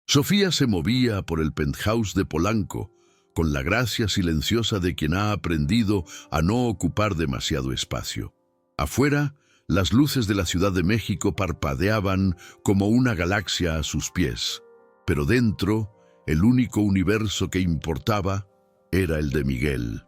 Sofía se movía por el penthouse de Polanco, con la gracia silenciosa de quien ha aprendido a no ocupar demasiado espacio. Afuera, las luces de la Ciudad de México parpadeaban como una galaxia a sus pies, pero dentro, el único universo que importaba era el de Miguel.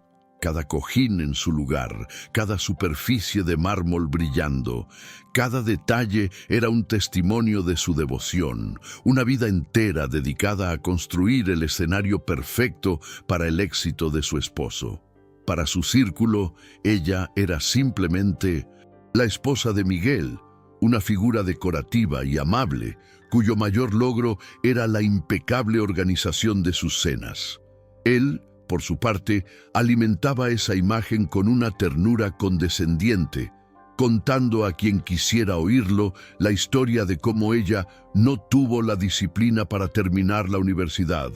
Cada cojín en su lugar, cada superficie de mármol brillando, cada detalle era un testimonio de su devoción, una vida entera dedicada a construir el escenario perfecto para el éxito de su esposo. Para su círculo, ella era simplemente la esposa de Miguel, una figura decorativa y amable, cuyo mayor logro era la impecable organización de sus cenas. Él, por su parte, alimentaba esa imagen con una ternura condescendiente, contando a quien quisiera oírlo la historia de cómo ella no tuvo la disciplina para terminar la universidad,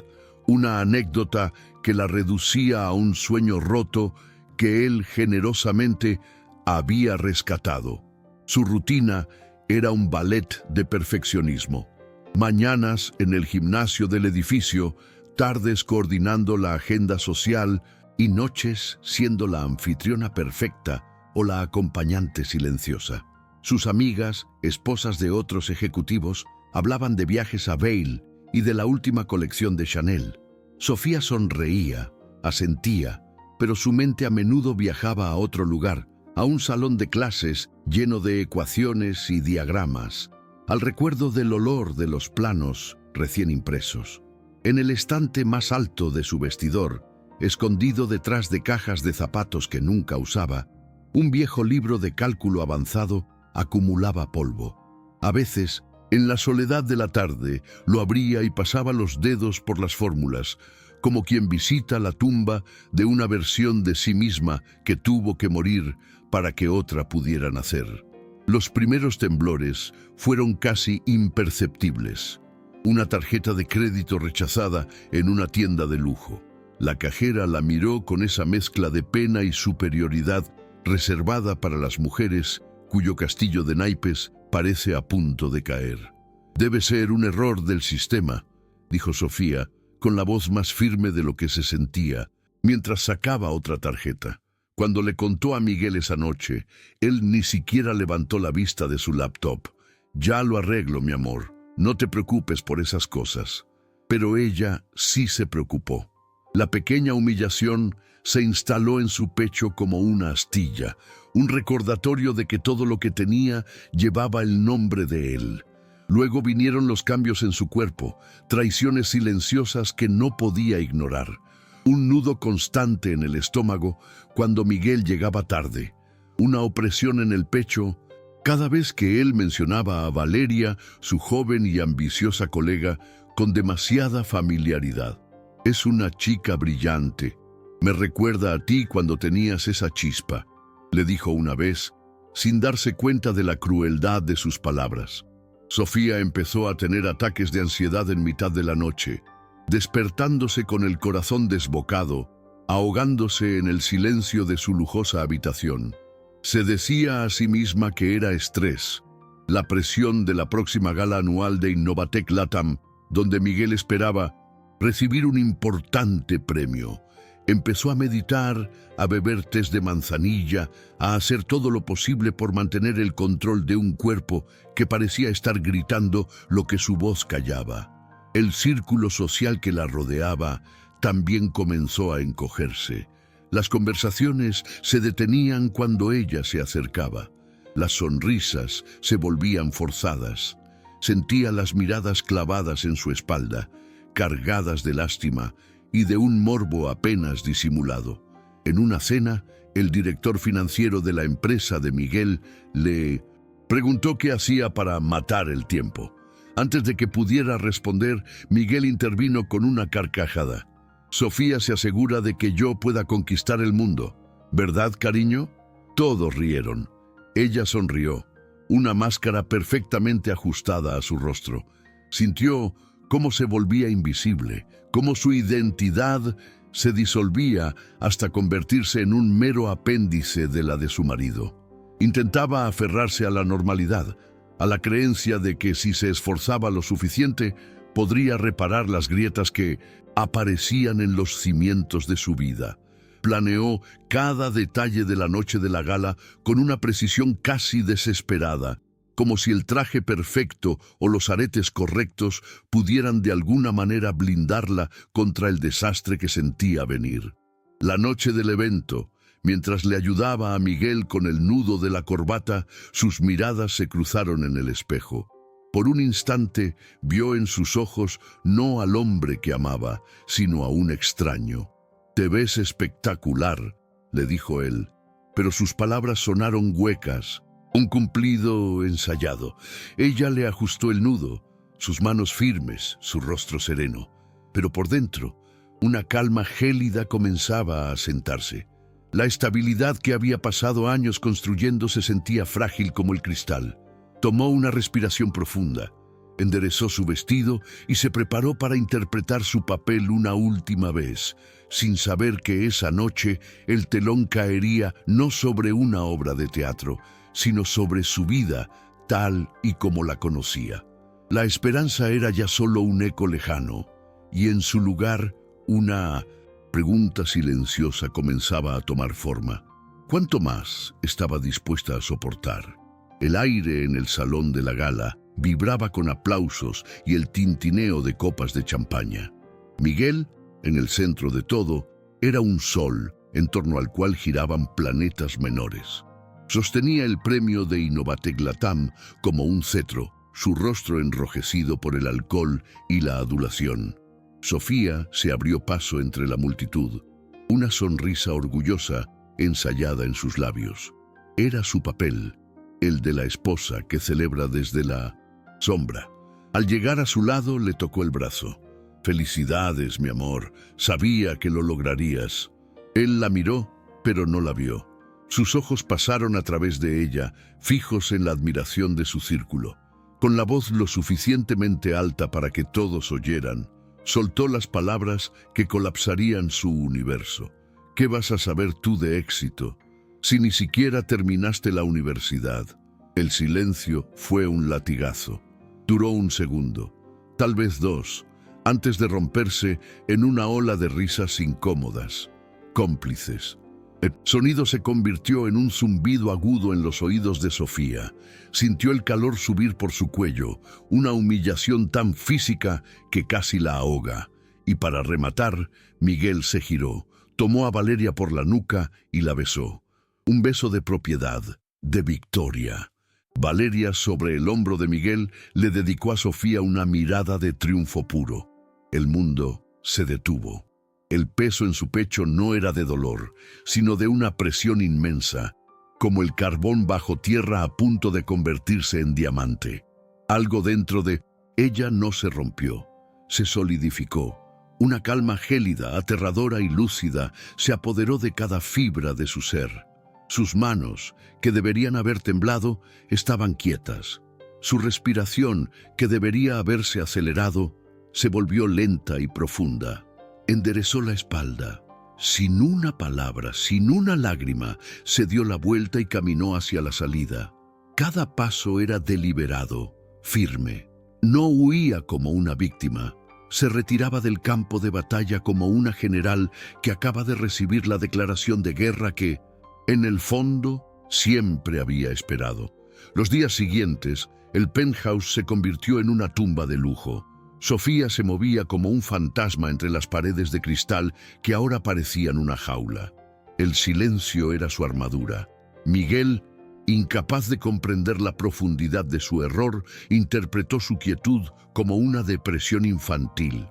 una anécdota que la reducía a un sueño roto que él generosamente había rescatado. Su rutina era un ballet de perfeccionismo. Mañanas en el gimnasio del edificio, tardes coordinando la agenda social y noches siendo la anfitriona perfecta o la acompañante silenciosa. Sus amigas, esposas de otros ejecutivos, hablaban de viajes a Vail y de la última colección de Chanel. Sofía sonreía, asentía, pero su mente a menudo viajaba a otro lugar, a un salón de clases lleno de ecuaciones y diagramas, al recuerdo del olor de los planos recién impresos. En el estante más alto de su vestidor, escondido detrás de cajas de zapatos que nunca usaba, un viejo libro de cálculo avanzado acumulaba polvo. A veces, en la soledad de la tarde, lo abría y pasaba los dedos por las fórmulas, como quien visita la tumba de una versión de sí misma que tuvo que morir para que otra pudiera nacer. Los primeros temblores fueron casi imperceptibles. Una tarjeta de crédito rechazada en una tienda de lujo. La cajera la miró con esa mezcla de pena y superioridad reservada para las mujeres cuyo castillo de naipes parece a punto de caer. «Debe ser un error del sistema», dijo Sofía, con la voz más firme de lo que se sentía, mientras sacaba otra tarjeta. Cuando le contó a Miguel esa noche, él ni siquiera levantó la vista de su laptop. «Ya lo arreglo, mi amor. No te preocupes por esas cosas». Pero ella sí se preocupó. La pequeña humillación se instaló en su pecho como una astilla, un recordatorio de que todo lo que tenía llevaba el nombre de él. Luego vinieron los cambios en su cuerpo, traiciones silenciosas que no podía ignorar. Un nudo constante en el estómago cuando Miguel llegaba tarde, una opresión en el pecho cada vez que él mencionaba a Valeria, su joven y ambiciosa colega, con demasiada familiaridad. «Es una chica brillante. Me recuerda a ti cuando tenías esa chispa», le dijo una vez, sin darse cuenta de la crueldad de sus palabras. Sofía empezó a tener ataques de ansiedad en mitad de la noche, despertándose con el corazón desbocado, ahogándose en el silencio de su lujosa habitación. Se decía a sí misma que era estrés, la presión de la próxima gala anual de Innovatec LATAM, donde Miguel esperaba recibir un importante premio. Empezó a meditar, a beber tés de manzanilla, a hacer todo lo posible por mantener el control de un cuerpo que parecía estar gritando lo que su voz callaba. El círculo social que la rodeaba también comenzó a encogerse. Las conversaciones se detenían cuando ella se acercaba. Las sonrisas se volvían forzadas. Sentía las miradas clavadas en su espalda, cargadas de lástima y de un morbo apenas disimulado. En una cena, el director financiero de la empresa de Miguel le preguntó qué hacía para matar el tiempo. Antes de que pudiera responder, Miguel intervino con una carcajada. «Sofía se asegura de que yo pueda conquistar el mundo. ¿Verdad, cariño?» Todos rieron. Ella sonrió, una máscara perfectamente ajustada a su rostro. Sintió cómo se volvía invisible, cómo su identidad se disolvía hasta convertirse en un mero apéndice de la de su marido. Intentaba aferrarse a la normalidad, a la creencia de que si se esforzaba lo suficiente, podría reparar las grietas que aparecían en los cimientos de su vida. Planeó cada detalle de la noche de la gala con una precisión casi desesperada, como si el traje perfecto o los aretes correctos pudieran de alguna manera blindarla contra el desastre que sentía venir. La noche del evento, mientras le ayudaba a Miguel con el nudo de la corbata, sus miradas se cruzaron en el espejo. Por un instante vio en sus ojos no al hombre que amaba, sino a un extraño. «Te ves espectacular», le dijo él, pero sus palabras sonaron huecas, un cumplido ensayado. Ella le ajustó el nudo, sus manos firmes, su rostro sereno, pero por dentro una calma gélida comenzaba a asentarse. La estabilidad que había pasado años construyendo se sentía frágil como el cristal. Tomó una respiración profunda, enderezó su vestido y se preparó para interpretar su papel una última vez, sin saber que esa noche el telón caería no sobre una obra de teatro, sino sobre su vida tal y como la conocía. La esperanza era ya solo un eco lejano, y en su lugar una pregunta silenciosa comenzaba a tomar forma. ¿Cuánto más estaba dispuesta a soportar? El aire en el salón de la gala vibraba con aplausos y el tintineo de copas de champaña. Miguel, en el centro de todo, era un sol en torno al cual giraban planetas menores. Sostenía el premio de Innovatec Latam como un cetro, su rostro enrojecido por el alcohol y la adulación. Sofía se abrió paso entre la multitud, una sonrisa orgullosa ensayada en sus labios. Era su papel, el de la esposa que celebra desde la sombra. Al llegar a su lado le tocó el brazo. «Felicidades, mi amor, sabía que lo lograrías». Él la miró, pero no la vio. Sus ojos pasaron a través de ella, fijos en la admiración de su círculo. Con la voz lo suficientemente alta para que todos oyeran, soltó las palabras que colapsarían su universo. «¿Qué vas a saber tú de éxito si ni siquiera terminaste la universidad?» El silencio fue un latigazo. Duró un segundo, tal vez dos, antes de romperse en una ola de risas incómodas, cómplices. El sonido se convirtió en un zumbido agudo en los oídos de Sofía. Sintió el calor subir por su cuello, una humillación tan física que casi la ahoga. Y para rematar, Miguel se giró, tomó a Valeria por la nuca y la besó. Un beso de propiedad, de victoria. Valeria, sobre el hombro de Miguel, le dedicó a Sofía una mirada de triunfo puro. El mundo se detuvo. El peso en su pecho no era de dolor, sino de una presión inmensa, como el carbón bajo tierra a punto de convertirse en diamante. Algo dentro de ella no se rompió, se solidificó. Una calma gélida, aterradora y lúcida se apoderó de cada fibra de su ser. Sus manos, que deberían haber temblado, estaban quietas. Su respiración, que debería haberse acelerado, se volvió lenta y profunda. Enderezó la espalda. Sin una palabra, sin una lágrima, se dio la vuelta y caminó hacia la salida. Cada paso era deliberado, firme. No huía como una víctima. Se retiraba del campo de batalla como una general que acaba de recibir la declaración de guerra que, en el fondo, siempre había esperado. Los días siguientes, el penthouse se convirtió en una tumba de lujo. Sofía se movía como un fantasma entre las paredes de cristal que ahora parecían una jaula. El silencio era su armadura. Miguel, incapaz de comprender la profundidad de su error, interpretó su quietud como una depresión infantil.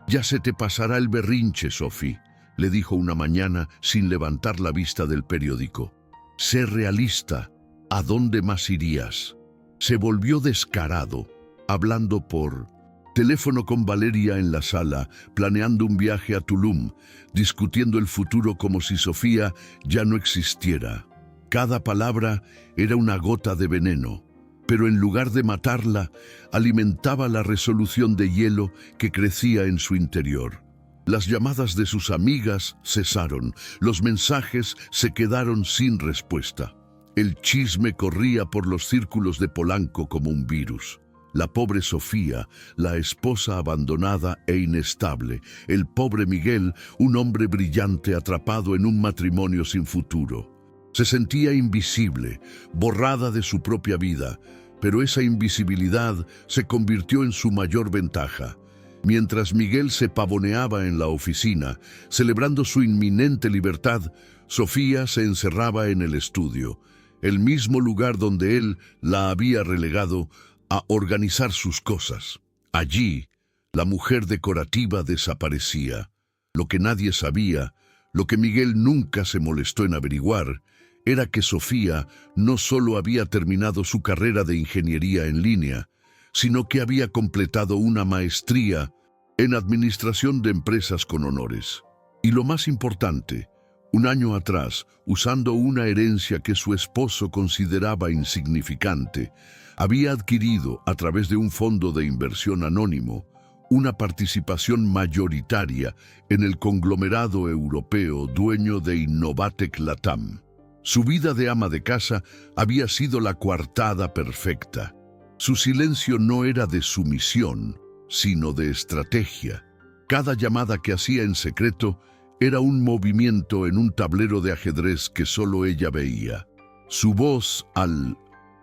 «Ya se te pasará el berrinche, Sophie», le dijo una mañana sin levantar la vista del periódico. «Sé realista. ¿A dónde más irías?» Se volvió descarado, hablando por teléfono con Valeria en la sala, planeando un viaje a Tulum, discutiendo el futuro como si Sofía ya no existiera. Cada palabra era una gota de veneno, pero en lugar de matarla, alimentaba la resolución de hielo que crecía en su interior. Las llamadas de sus amigas cesaron, los mensajes se quedaron sin respuesta. El chisme corría por los círculos de Polanco como un virus. La pobre Sofía, la esposa abandonada e inestable. El pobre Miguel, un hombre brillante atrapado en un matrimonio sin futuro. Se sentía invisible, borrada de su propia vida, pero esa invisibilidad se convirtió en su mayor ventaja. Mientras Miguel se pavoneaba en la oficina, celebrando su inminente libertad, Sofía se encerraba en el estudio, el mismo lugar donde él la había relegado a organizar sus cosas. Allí, la mujer decorativa desaparecía. Lo que nadie sabía, lo que Miguel nunca se molestó en averiguar, era que Sofía no solo había terminado su carrera de ingeniería en línea, sino que había completado una maestría en administración de empresas con honores. Y lo más importante, un año atrás, usando una herencia que su esposo consideraba insignificante, había adquirido, a través de un fondo de inversión anónimo, una participación mayoritaria en el conglomerado europeo dueño de Innovatec Latam. Su vida de ama de casa había sido la coartada perfecta. Su silencio no era de sumisión, sino de estrategia. Cada llamada que hacía en secreto era un movimiento en un tablero de ajedrez que solo ella veía. Su voz al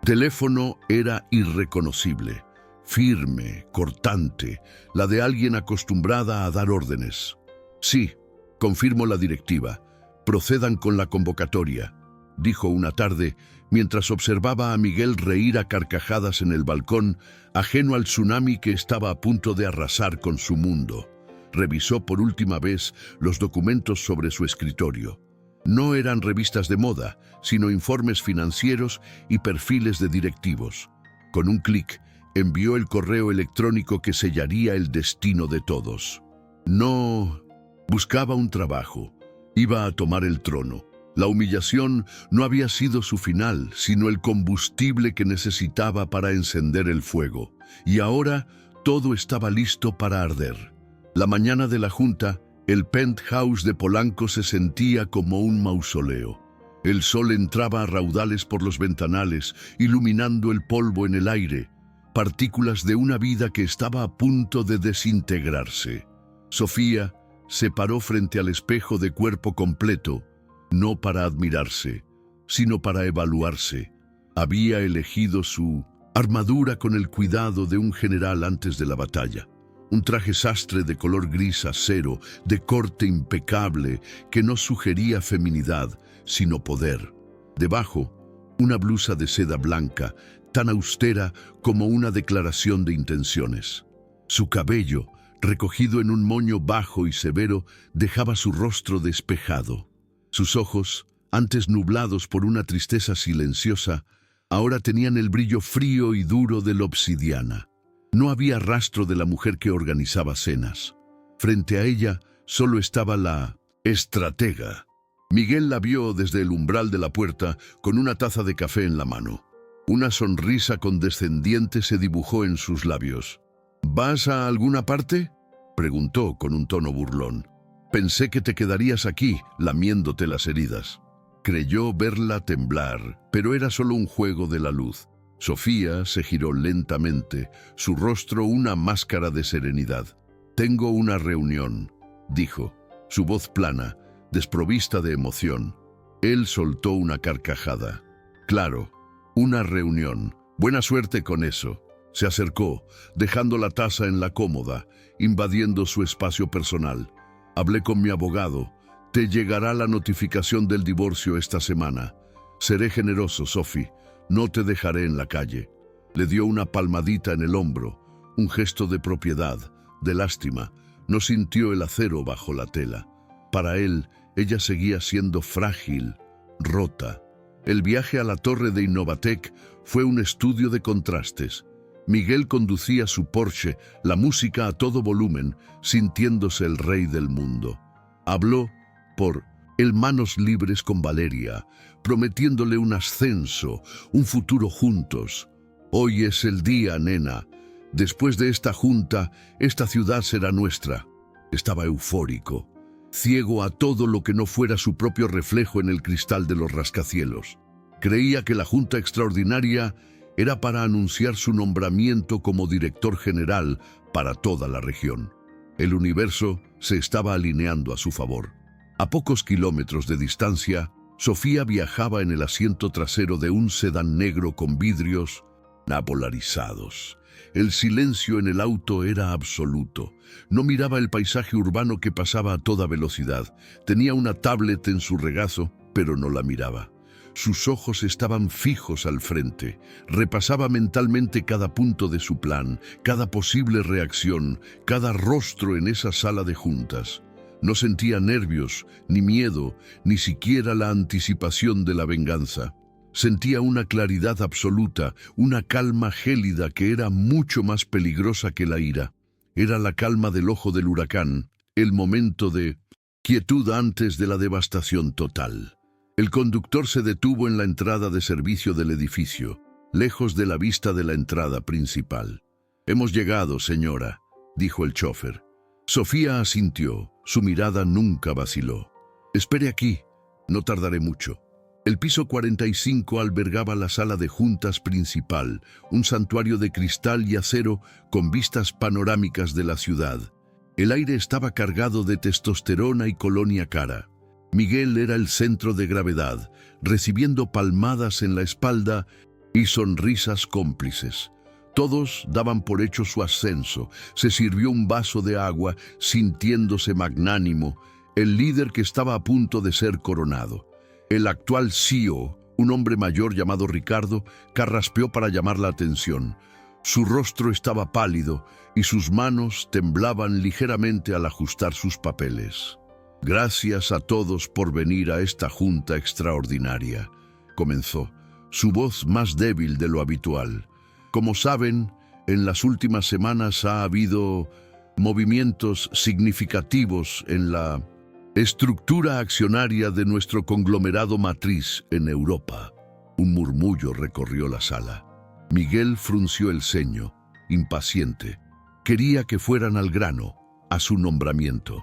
teléfono era irreconocible, firme, cortante, la de alguien acostumbrada a dar órdenes. Sí, confirmo la directiva. Procedan con la convocatoria, dijo una tarde, mientras observaba a Miguel reír a carcajadas en el balcón, ajeno al tsunami que estaba a punto de arrasar con su mundo. Revisó por última vez los documentos sobre su escritorio. No eran revistas de moda, sino informes financieros y perfiles de directivos. Con un clic, envió el correo electrónico que sellaría el destino de todos. No buscaba un trabajo, iba a tomar el trono. La humillación no había sido su final, sino el combustible que necesitaba para encender el fuego. Y ahora todo estaba listo para arder. La mañana de la junta, el penthouse de Polanco se sentía como un mausoleo. El sol entraba a raudales por los ventanales, iluminando el polvo en el aire, partículas de una vida que estaba a punto de desintegrarse. Sofía se paró frente al espejo de cuerpo completo, no para admirarse, sino para evaluarse. Había elegido su armadura con el cuidado de un general antes de la batalla. Un traje sastre de color gris acero, de corte impecable, que no sugería feminidad, sino poder. Debajo, una blusa de seda blanca, tan austera como una declaración de intenciones. Su cabello, recogido en un moño bajo y severo, dejaba su rostro despejado. Sus ojos, antes nublados por una tristeza silenciosa, ahora tenían el brillo frío y duro de la obsidiana. No había rastro de la mujer que organizaba cenas. Frente a ella solo estaba la estratega. Miguel la vio desde el umbral de la puerta con una taza de café en la mano. Una sonrisa condescendiente se dibujó en sus labios. ¿Vas a alguna parte?, preguntó con un tono burlón. Pensé que te quedarías aquí, lamiéndote las heridas. Creyó verla temblar, pero era solo un juego de la luz. Sofía se giró lentamente, su rostro una máscara de serenidad. «Tengo una reunión», dijo, su voz plana, desprovista de emoción. Él soltó una carcajada. «Claro, una reunión. Buena suerte con eso». Se acercó, dejando la taza en la cómoda, invadiendo su espacio personal. «Hablé con mi abogado. Te llegará la notificación del divorcio esta semana. Seré generoso, Sophie. No te dejaré en la calle». Le dio una palmadita en el hombro, un gesto de propiedad, de lástima. No sintió el acero bajo la tela. Para él, ella seguía siendo frágil, rota. El viaje a la torre de Innovatec fue un estudio de contrastes. Miguel conducía su Porsche, la música a todo volumen, sintiéndose el rey del mundo. Habló por el manos libres con Valeria, prometiéndole un ascenso, un futuro juntos. «Hoy es el día, nena. Después de esta junta, esta ciudad será nuestra». Estaba eufórico, ciego a todo lo que no fuera su propio reflejo en el cristal de los rascacielos. Creía que la junta extraordinaria Era para anunciar su nombramiento como director general para toda la región. El universo se estaba alineando a su favor. A pocos kilómetros de distancia, Sofía viajaba en el asiento trasero de un sedán negro con vidrios napolarizados. El silencio en el auto era absoluto. No miraba el paisaje urbano que pasaba a toda velocidad. Tenía una tablet en su regazo, pero no la miraba. Sus ojos estaban fijos al frente. Repasaba mentalmente cada punto de su plan, cada posible reacción, cada rostro en esa sala de juntas. No sentía nervios, ni miedo, ni siquiera la anticipación de la venganza. Sentía una claridad absoluta, una calma gélida que era mucho más peligrosa que la ira. Era la calma del ojo del huracán, el momento de quietud antes de la devastación total. El conductor se detuvo en la entrada de servicio del edificio, lejos de la vista de la entrada principal. «Hemos llegado, señora», dijo el chofer. Sofía asintió, su mirada nunca vaciló. «Espere aquí, no tardaré mucho». El piso 45 albergaba la sala de juntas principal, un santuario de cristal y acero con vistas panorámicas de la ciudad. El aire estaba cargado de testosterona y colonia cara. Miguel era el centro de gravedad, recibiendo palmadas en la espalda y sonrisas cómplices. Todos daban por hecho su ascenso. Se sirvió un vaso de agua, sintiéndose magnánimo, el líder que estaba a punto de ser coronado. El actual CEO, un hombre mayor llamado Ricardo, carraspeó para llamar la atención. Su rostro estaba pálido y sus manos temblaban ligeramente al ajustar sus papeles. «Gracias a todos por venir a esta junta extraordinaria», comenzó, su voz más débil de lo habitual. «Como saben, en las últimas semanas ha habido movimientos significativos en la estructura accionaria de nuestro conglomerado matriz en Europa». Un murmullo recorrió la sala. Miguel frunció el ceño, impaciente. Quería que fueran al grano, a su nombramiento.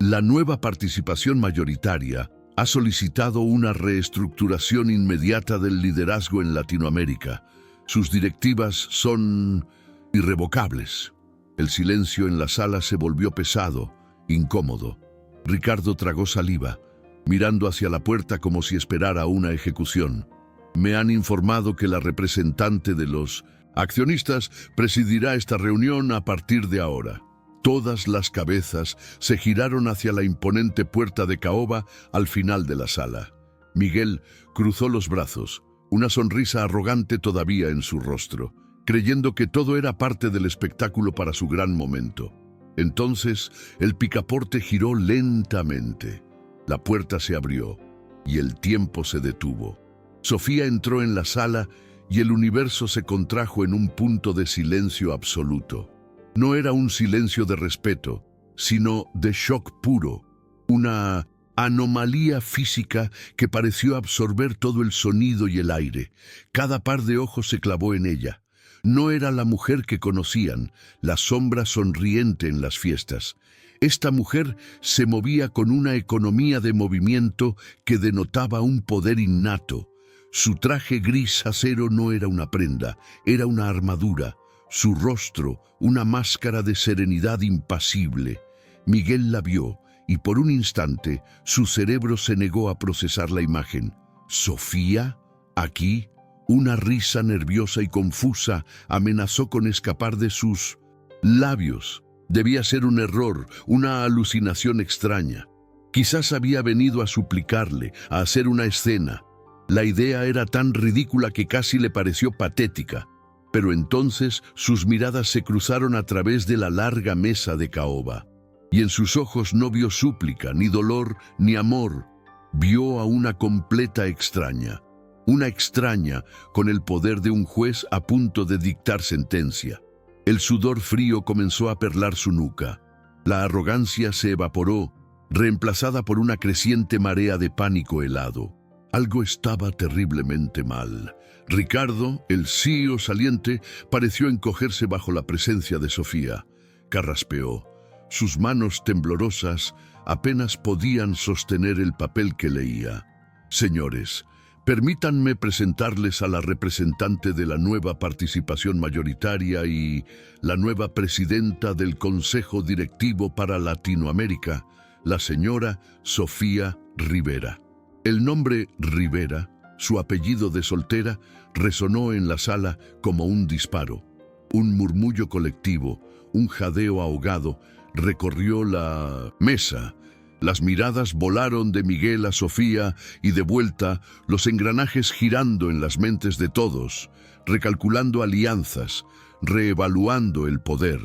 La nueva participación mayoritaria ha solicitado una reestructuración inmediata del liderazgo en Latinoamérica. Sus directivas son irrevocables. El silencio en la sala se volvió pesado, incómodo. Ricardo tragó saliva, mirando hacia la puerta como si esperara una ejecución. «Me han informado que la representante de los accionistas presidirá esta reunión a partir de ahora». Todas las cabezas se giraron hacia la imponente puerta de caoba al final de la sala. Miguel cruzó los brazos, una sonrisa arrogante todavía en su rostro, creyendo que todo era parte del espectáculo para su gran momento. Entonces, el picaporte giró lentamente. La puerta se abrió y el tiempo se detuvo. Sofía entró en la sala y el universo se contrajo en un punto de silencio absoluto. No era un silencio de respeto, sino de shock puro, una anomalía física que pareció absorber todo el sonido y el aire. Cada par de ojos se clavó en ella. No era la mujer que conocían, la sombra sonriente en las fiestas. Esta mujer se movía con una economía de movimiento que denotaba un poder innato. Su traje gris acero no era una prenda, era una armadura. Su rostro, una máscara de serenidad impasible. Miguel la vio y por un instante su cerebro se negó a procesar la imagen. ¿Sofía? ¿Aquí? Una risa nerviosa y confusa amenazó con escapar de sus labios. Debía ser un error, una alucinación extraña. Quizás había venido a suplicarle, a hacer una escena. La idea era tan ridícula que casi le pareció patética. Pero entonces sus miradas se cruzaron a través de la larga mesa de caoba. Y en sus ojos no vio súplica, ni dolor, ni amor. Vio a una completa extraña. Una extraña con el poder de un juez a punto de dictar sentencia. El sudor frío comenzó a perlar su nuca. La arrogancia se evaporó, reemplazada por una creciente marea de pánico helado. Algo estaba terriblemente mal. Ricardo, el CEO saliente, pareció encogerse bajo la presencia de Sofía. Carraspeó. Sus manos temblorosas apenas podían sostener el papel que leía. «Señores, Permítanme presentarles a la representante de la nueva participación mayoritaria y la nueva presidenta del Consejo Directivo para Latinoamérica, la señora Sofía Rivera. El nombre Rivera, su apellido de soltera, resonó en la sala como un disparo. Un murmullo colectivo, un jadeo ahogado, recorrió la mesa. Las miradas volaron de Miguel a Sofía y de vuelta, los engranajes girando en las mentes de todos, recalculando alianzas, reevaluando el poder.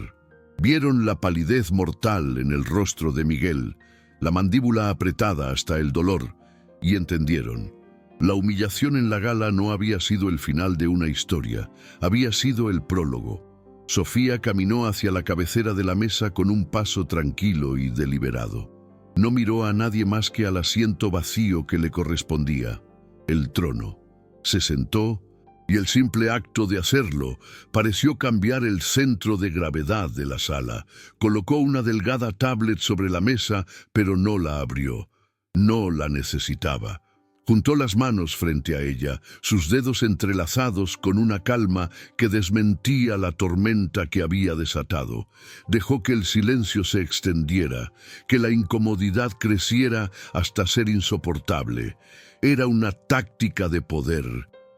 Vieron la palidez mortal en el rostro de Miguel, la mandíbula apretada hasta el dolor, y entendieron. La humillación en la gala no había sido el final de una historia, había sido el prólogo. Sofía caminó hacia la cabecera de la mesa con un paso tranquilo y deliberado. No miró a nadie más que al asiento vacío que le correspondía, el trono. Se sentó y el simple acto de hacerlo pareció cambiar el centro de gravedad de la sala. Colocó una delgada tablet sobre la mesa, pero no la abrió. No la necesitaba. Juntó las manos frente a ella, sus dedos entrelazados con una calma que desmentía la tormenta que había desatado. Dejó que el silencio se extendiera, que la incomodidad creciera hasta ser insoportable. Era una táctica de poder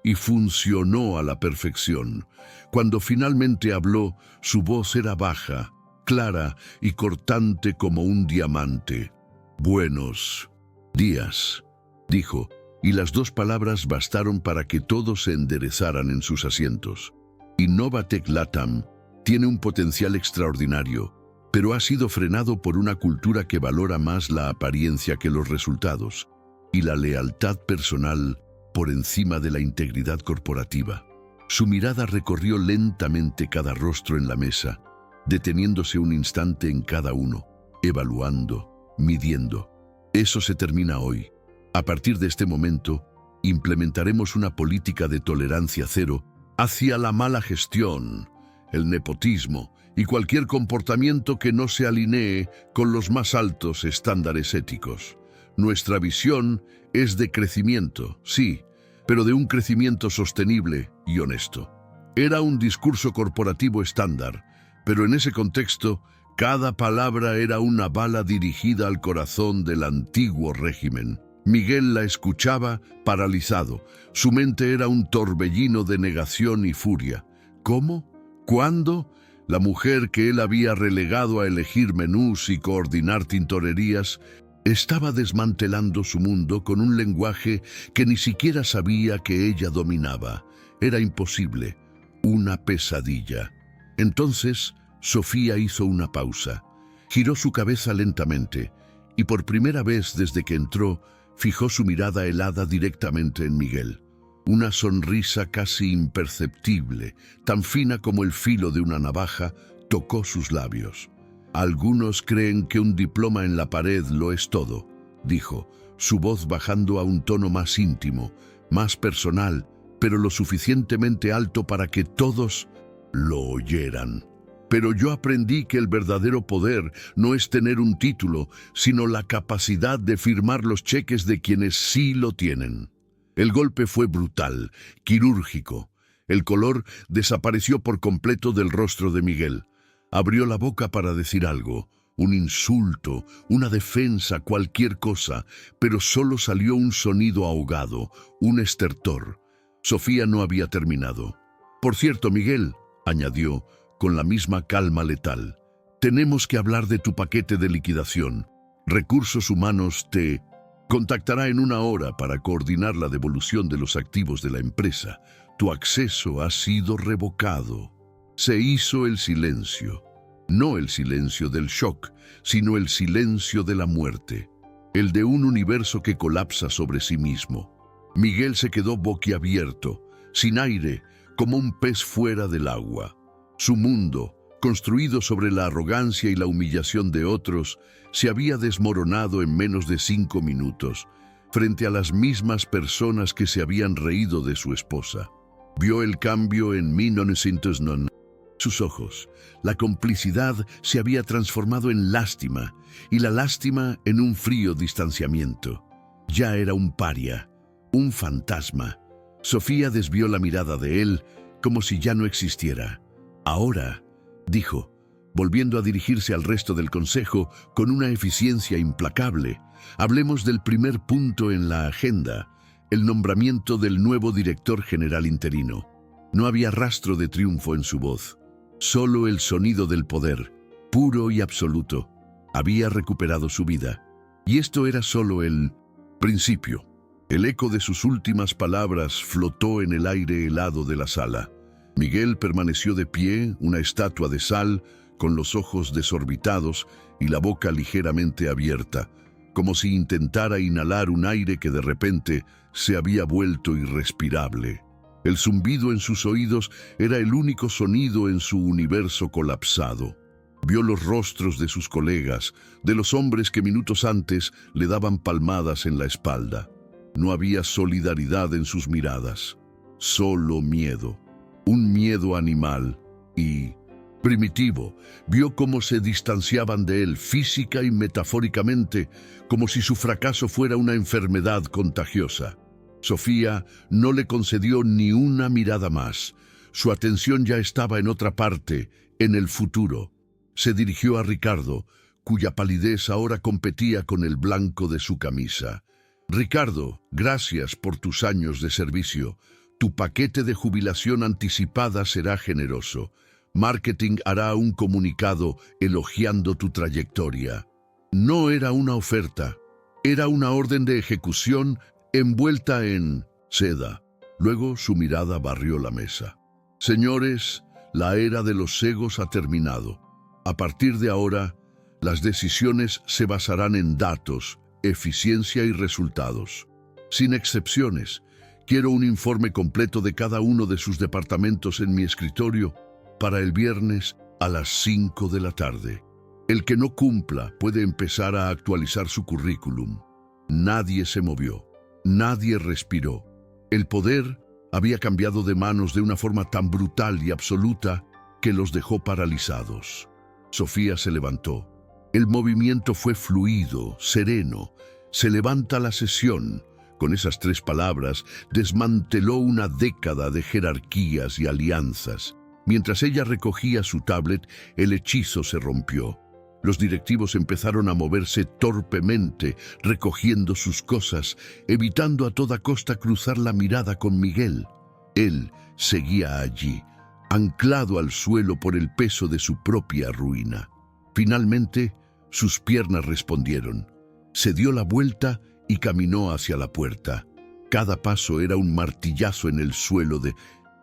y funcionó a la perfección. Cuando finalmente habló, su voz era baja, clara y cortante como un diamante. «Buenos días», dijo, y las dos palabras bastaron para que todos se enderezaran en sus asientos. Innovatec Latam tiene un potencial extraordinario, pero ha sido frenado por una cultura que valora más la apariencia que los resultados, y la lealtad personal por encima de la integridad corporativa. Su mirada recorrió lentamente cada rostro en la mesa, deteniéndose un instante en cada uno, evaluando, midiendo. Eso se termina hoy. A partir de este momento, implementaremos una política de tolerancia cero hacia la mala gestión, el nepotismo y cualquier comportamiento que no se alinee con los más altos estándares éticos. Nuestra visión es de crecimiento, sí, pero de un crecimiento sostenible y honesto. Era un discurso corporativo estándar, pero en ese contexto, cada palabra era una bala dirigida al corazón del antiguo régimen. Miguel la escuchaba paralizado. Su mente era un torbellino de negación y furia. ¿Cómo? ¿Cuándo? La mujer que él había relegado a elegir menús y coordinar tintorerías estaba desmantelando su mundo con un lenguaje que ni siquiera sabía que ella dominaba. Era imposible, una pesadilla. Entonces, Sofía hizo una pausa. Giró su cabeza lentamente y por primera vez desde que entró, fijó su mirada helada directamente en Miguel. Una sonrisa casi imperceptible, tan fina como el filo de una navaja, tocó sus labios. «Algunos creen que un diploma en la pared lo es todo», dijo, su voz bajando a un tono más íntimo, más personal, pero lo suficientemente alto para que todos lo oyeran. «Pero yo aprendí que el verdadero poder no es tener un título, sino la capacidad de firmar los cheques de quienes sí lo tienen». El golpe fue brutal, quirúrgico. El color desapareció por completo del rostro de Miguel. Abrió la boca para decir algo, un insulto, una defensa, cualquier cosa, pero solo salió un sonido ahogado, un estertor. Sofía no había terminado. «Por cierto, Miguel», añadió, con la misma calma letal, «tenemos que hablar de tu paquete de liquidación. Recursos Humanos te contactará en 1 hora para coordinar la devolución de los activos de la empresa. Tu acceso ha sido revocado». Se hizo el silencio. No el silencio del shock, sino el silencio de la muerte. El de un universo que colapsa sobre sí mismo. Miguel se quedó boquiabierto, sin aire, como un pez fuera del agua. Su mundo, construido sobre la arrogancia y la humillación de otros, se había desmoronado en menos de 5 minutos, frente a las mismas personas que se habían reído de su esposa. Vio el cambio en 1909. Sus ojos, la complicidad se había transformado en lástima, y la lástima en un frío distanciamiento. Ya era un paria, Un fantasma. Sofía desvió la mirada de él como si ya no existiera. Ahora, dijo, volviendo a dirigirse al resto del consejo con una eficiencia implacable, hablemos del primer punto en la agenda, el nombramiento del nuevo director general interino. No había rastro de triunfo en su voz, solo el sonido del poder, puro y absoluto. Había recuperado su vida. Y esto era solo el principio. El eco de sus últimas palabras flotó en el aire helado de la sala. Miguel permaneció de pie, una estatua de sal, con los ojos desorbitados y la boca ligeramente abierta, como si intentara inhalar un aire que de repente se había vuelto irrespirable. El zumbido en sus oídos era el único sonido en su universo colapsado. Vio los rostros de sus colegas, de los hombres que minutos antes le daban palmadas en la espalda. No había solidaridad en sus miradas, solo miedo, un miedo animal y primitivo. Vio cómo se distanciaban de él física y metafóricamente, como si su fracaso fuera una enfermedad contagiosa. Sofía no le concedió ni una mirada más. Su atención ya estaba en otra parte, en el futuro. Se dirigió a Ricardo, cuya palidez ahora competía con el blanco de su camisa. Ricardo, gracias por tus años de servicio. Tu paquete de jubilación anticipada será generoso. Marketing hará un comunicado elogiando tu trayectoria. No era una oferta, era una orden de ejecución envuelta en seda. Luego su mirada barrió la mesa. Señores, la era de los egos ha terminado. A partir de ahora, las decisiones se basarán en datos, eficiencia y resultados. Sin excepciones, quiero un informe completo de cada uno de sus departamentos en mi escritorio para el viernes a las 5 de la tarde. El que no cumpla puede empezar a actualizar su currículum. Nadie se movió, nadie respiró. El poder había cambiado de manos de una forma tan brutal y absoluta que los dejó paralizados. Sofía se levantó. El movimiento fue fluido, sereno. Se levanta la sesión. Con esas 3 palabras, desmanteló una década de jerarquías y alianzas. Mientras ella recogía su tablet, el hechizo se rompió. Los directivos empezaron a moverse torpemente, recogiendo sus cosas, evitando a toda costa cruzar la mirada con Miguel. Él seguía allí, anclado al suelo por el peso de su propia ruina. Finalmente, sus piernas respondieron. Se dio la vuelta y caminó hacia la puerta. Cada paso era un martillazo en el suelo de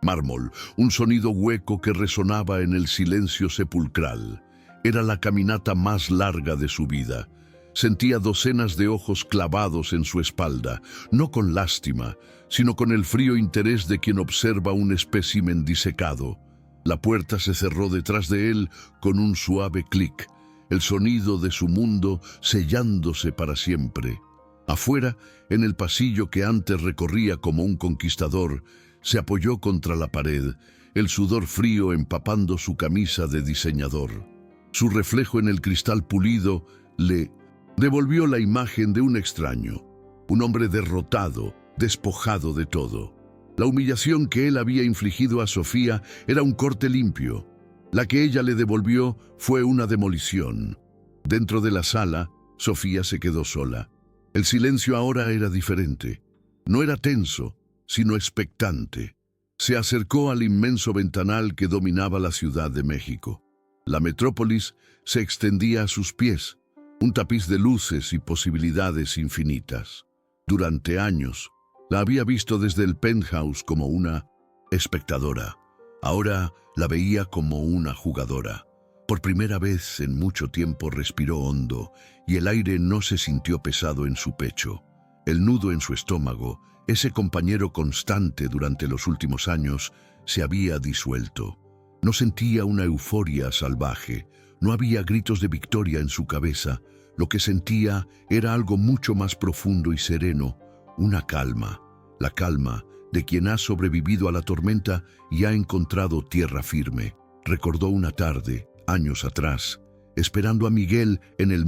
mármol, un sonido hueco que resonaba en el silencio sepulcral. Era la caminata más larga de su vida. Sentía docenas de ojos clavados en su espalda, no con lástima, sino con el frío interés de quien observa un espécimen disecado. La puerta se cerró detrás de él con un suave clic, el sonido de su mundo sellándose para siempre. Afuera, en el pasillo que antes recorría como un conquistador, se apoyó contra la pared, el sudor frío empapando su camisa de diseñador. Su reflejo en el cristal pulido le devolvió la imagen de un extraño, un hombre derrotado, despojado de todo. La humillación que él había infligido a Sofía era un corte limpio. La que ella le devolvió fue una demolición. Dentro de la sala, Sofía se quedó sola. El silencio ahora era diferente. No era tenso, sino expectante. Se acercó al inmenso ventanal que dominaba la Ciudad de México. La metrópolis se extendía a sus pies, un tapiz de luces y posibilidades infinitas. Durante años, la había visto desde el penthouse como una espectadora. Ahora la veía como una jugadora. Por primera vez en mucho tiempo respiró hondo y el aire no se sintió pesado en su pecho. El nudo en su estómago, ese compañero constante durante los últimos años, se había disuelto. No sentía una euforia salvaje, no había gritos de victoria en su cabeza. Lo que sentía era algo mucho más profundo y sereno, una calma, la calma de quien ha sobrevivido a la tormenta y ha encontrado tierra firme. Recordó una tarde, años atrás, esperando a Miguel en el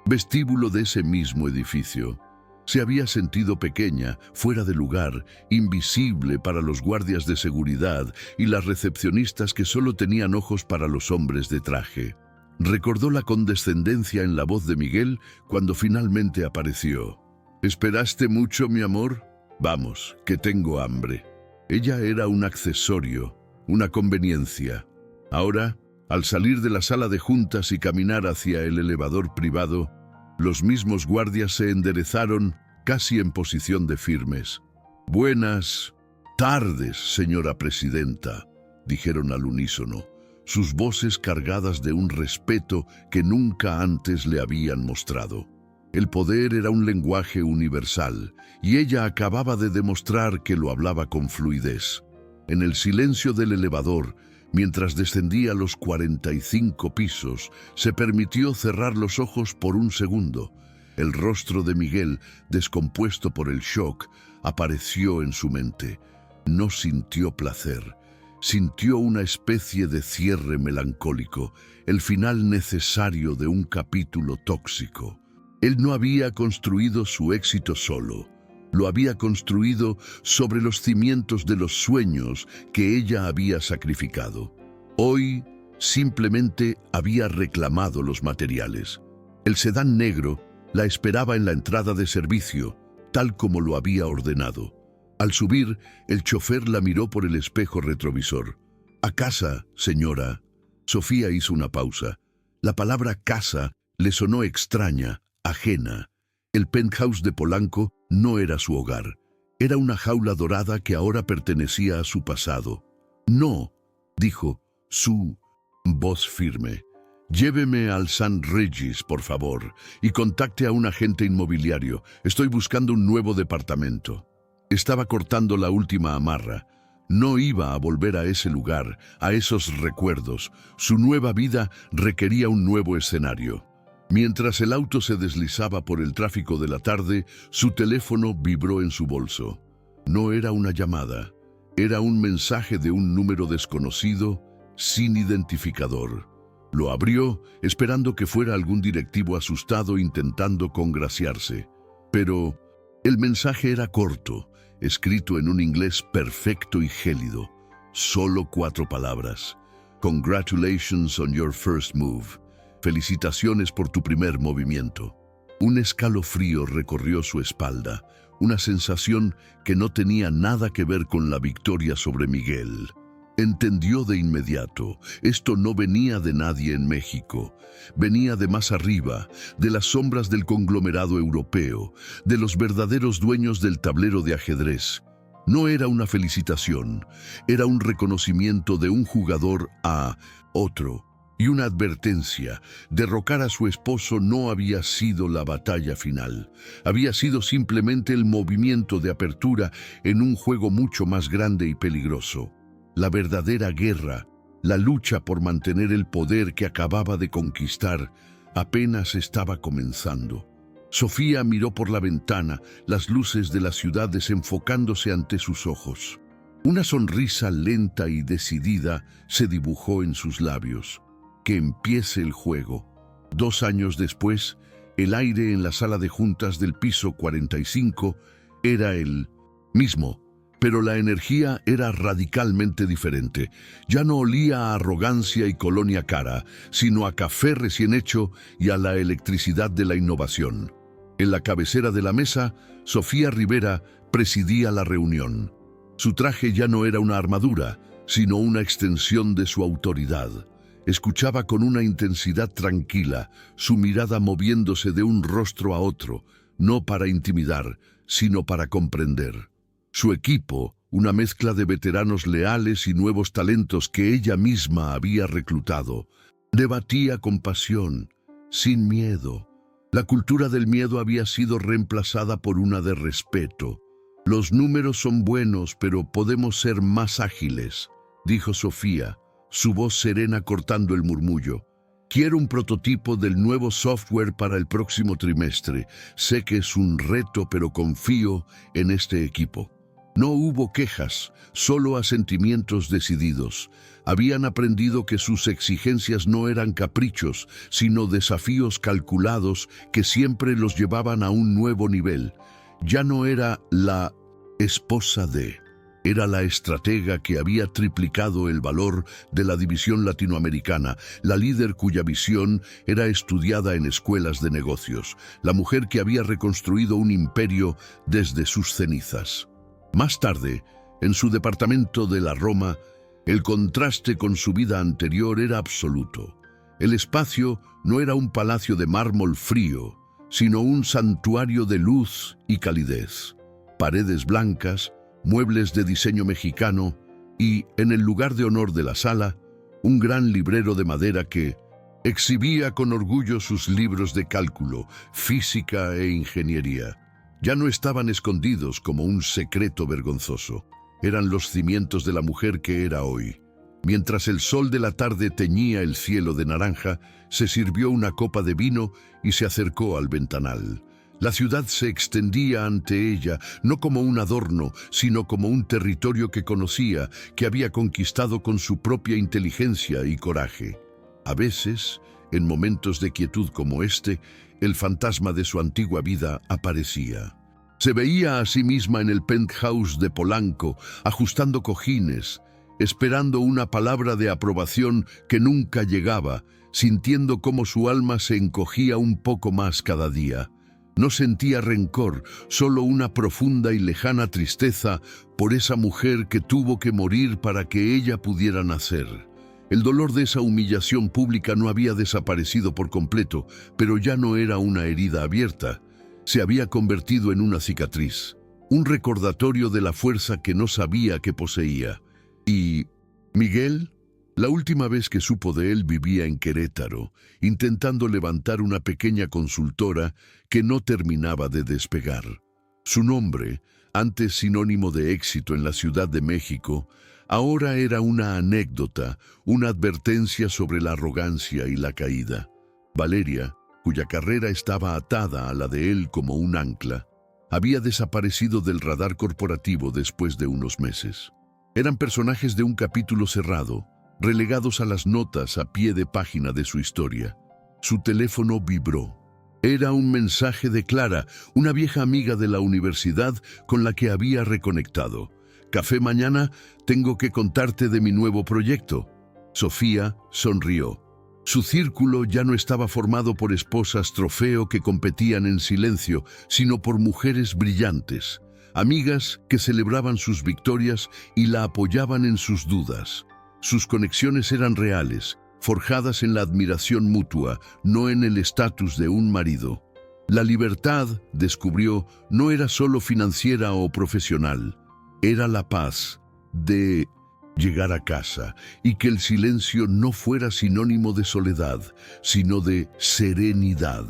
vestíbulo de ese mismo edificio. Se había sentido pequeña, fuera de lugar, invisible para los guardias de seguridad y las recepcionistas que solo tenían ojos para los hombres de traje. Recordó la condescendencia en la voz de Miguel cuando finalmente apareció. ¿Esperaste mucho, mi amor? Vamos, que tengo hambre. Ella era un accesorio, una conveniencia. Ahora, al salir de la sala de juntas y caminar hacia el elevador privado, los mismos guardias se enderezaron casi en posición de firmes. «Buenas tardes, señora presidenta», dijeron al unísono, sus voces cargadas de un respeto que nunca antes le habían mostrado. El poder era un lenguaje universal, y ella acababa de demostrar que lo hablaba con fluidez. En el silencio del elevador, mientras descendía los 45 pisos, se permitió cerrar los ojos por un segundo. El rostro de Miguel, descompuesto por el shock, apareció en su mente. No sintió placer. Sintió una especie de cierre melancólico, el final necesario de un capítulo tóxico. Él no había construido su éxito solo. Lo había construido sobre los cimientos de los sueños que ella había sacrificado. Hoy simplemente había reclamado los materiales. El sedán negro la esperaba en la entrada de servicio, tal como lo había ordenado. Al subir, el chofer la miró por el espejo retrovisor. «A casa, señora». Sofía hizo una pausa. La palabra casa le sonó extraña, ajena. El penthouse de Polanco no era su hogar. Era una jaula dorada que ahora pertenecía a su pasado. «No», dijo, su voz firme. «Lléveme al St. Regis, por favor, y contacte a un agente inmobiliario. Estoy buscando un nuevo departamento». Estaba cortando la última amarra. No iba a volver a ese lugar, a esos recuerdos. Su nueva vida requería un nuevo escenario. Mientras el auto se deslizaba por el tráfico de la tarde, su teléfono vibró en su bolso. No era una llamada, era un mensaje de un número desconocido, sin identificador. Lo abrió, esperando que fuera algún directivo asustado intentando congraciarse. Pero el mensaje era corto, escrito en un inglés perfecto y gélido. Solo 4 palabras. «Congratulations on your first move». Felicitaciones por tu primer movimiento. Un escalofrío recorrió su espalda, una sensación que no tenía nada que ver con la victoria sobre Miguel. Entendió de inmediato, esto no venía de nadie en México. Venía de más arriba, de las sombras del conglomerado europeo, de los verdaderos dueños del tablero de ajedrez. No era una felicitación, era un reconocimiento de un jugador a otro. Y una advertencia: derrocar a su esposo no había sido la batalla final. Había sido simplemente el movimiento de apertura en un juego mucho más grande y peligroso. La verdadera guerra, la lucha por mantener el poder que acababa de conquistar, apenas estaba comenzando. Sofía miró por la ventana, las luces de la ciudad desenfocándose ante sus ojos. Una sonrisa lenta y decidida se dibujó en sus labios. Que empiece el juego. 2 años después, el aire en la sala de juntas del piso 45 era el mismo, pero la energía era radicalmente diferente. Ya no olía a arrogancia y colonia cara, sino a café recién hecho y a la electricidad de la innovación. En la cabecera de la mesa, Sofía Rivera presidía la reunión. Su traje ya no era una armadura, sino una extensión de su autoridad. Escuchaba con una intensidad tranquila, su mirada moviéndose de un rostro a otro, no para intimidar, sino para comprender. Su equipo, una mezcla de veteranos leales y nuevos talentos que ella misma había reclutado, debatía con pasión, sin miedo. La cultura del miedo había sido reemplazada por una de respeto. «Los números son buenos, pero podemos ser más ágiles», dijo Sofía, su voz serena cortando el murmullo. «Quiero un prototipo del nuevo software para el próximo trimestre. Sé que es un reto, pero confío en este equipo». No hubo quejas, solo asentimientos decididos. Habían aprendido que sus exigencias no eran caprichos, sino desafíos calculados que siempre los llevaban a un nuevo nivel. Ya no era la esposa de, era la estratega que había triplicado el valor de la división latinoamericana, la líder cuya visión era estudiada en escuelas de negocios, la mujer que había reconstruido un imperio desde sus cenizas. Más tarde, en su departamento de la Roma, el contraste con su vida anterior era absoluto. El espacio no era un palacio de mármol frío, sino un santuario de luz y calidez. Paredes blancas, muebles de diseño mexicano y, en el lugar de honor de la sala, un gran librero de madera que exhibía con orgullo sus libros de cálculo, física e ingeniería. Ya no estaban escondidos como un secreto vergonzoso. Eran los cimientos de la mujer que era hoy. Mientras el sol de la tarde teñía el cielo de naranja, se sirvió una copa de vino y se acercó al ventanal. La ciudad se extendía ante ella, no como un adorno, sino como un territorio que conocía, que había conquistado con su propia inteligencia y coraje. A veces, en momentos de quietud como este, el fantasma de su antigua vida aparecía. Se veía a sí misma en el penthouse de Polanco, ajustando cojines, esperando una palabra de aprobación que nunca llegaba, sintiendo cómo su alma se encogía un poco más cada día. No sentía rencor, solo una profunda y lejana tristeza por esa mujer que tuvo que morir para que ella pudiera nacer. El dolor de esa humillación pública no había desaparecido por completo, pero ya no era una herida abierta. Se había convertido en una cicatriz, un recordatorio de la fuerza que no sabía que poseía. ¿Y Miguel? La última vez que supo de él vivía en Querétaro, intentando levantar una pequeña consultora que no terminaba de despegar. Su nombre, antes sinónimo de éxito en la Ciudad de México, ahora era una anécdota, una advertencia sobre la arrogancia y la caída. Valeria, cuya carrera estaba atada a la de él como un ancla, había desaparecido del radar corporativo después de unos meses. Eran personajes de un capítulo cerrado, relegados a las notas a pie de página de su historia. Su teléfono vibró. Era un mensaje de Clara, una vieja amiga de la universidad con la que había reconectado. «Café mañana, tengo que contarte de mi nuevo proyecto». Sofía sonrió. Su círculo ya no estaba formado por esposas trofeo que competían en silencio, sino por mujeres brillantes, amigas que celebraban sus victorias y la apoyaban en sus dudas. Sus conexiones eran reales, forjadas en la admiración mutua, no en el estatus de un marido. La libertad, descubrió, no era solo financiera o profesional, era la paz de llegar a casa y que el silencio no fuera sinónimo de soledad, sino de serenidad.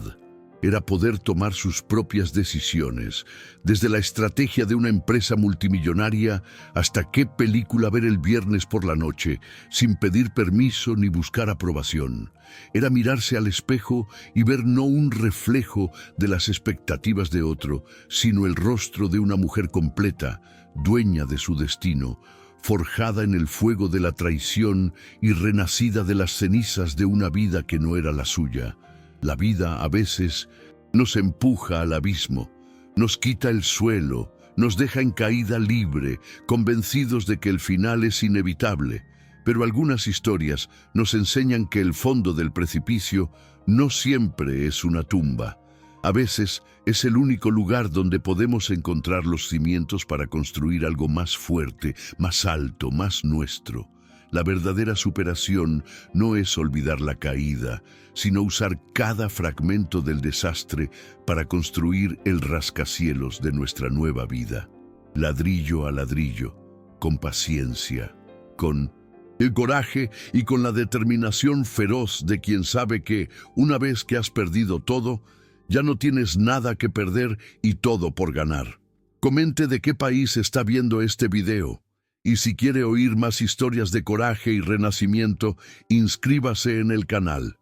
Era poder tomar sus propias decisiones, desde la estrategia de una empresa multimillonaria hasta qué película ver el viernes por la noche, sin pedir permiso ni buscar aprobación. Era mirarse al espejo y ver no un reflejo de las expectativas de otro, sino el rostro de una mujer completa, dueña de su destino, forjada en el fuego de la traición y renacida de las cenizas de una vida que no era la suya. La vida, a veces, nos empuja al abismo, nos quita el suelo, nos deja en caída libre, convencidos de que el final es inevitable. Pero algunas historias nos enseñan que el fondo del precipicio no siempre es una tumba. A veces es el único lugar donde podemos encontrar los cimientos para construir algo más fuerte, más alto, más nuestro. La verdadera superación no es olvidar la caída, sino usar cada fragmento del desastre para construir el rascacielos de nuestra nueva vida. Ladrillo a ladrillo, con paciencia, con el coraje y con la determinación feroz de quien sabe que, una vez que has perdido todo, ya no tienes nada que perder y todo por ganar. Comente de qué país está viendo este video. Y si quiere oír más historias de coraje y renacimiento, inscríbase en el canal.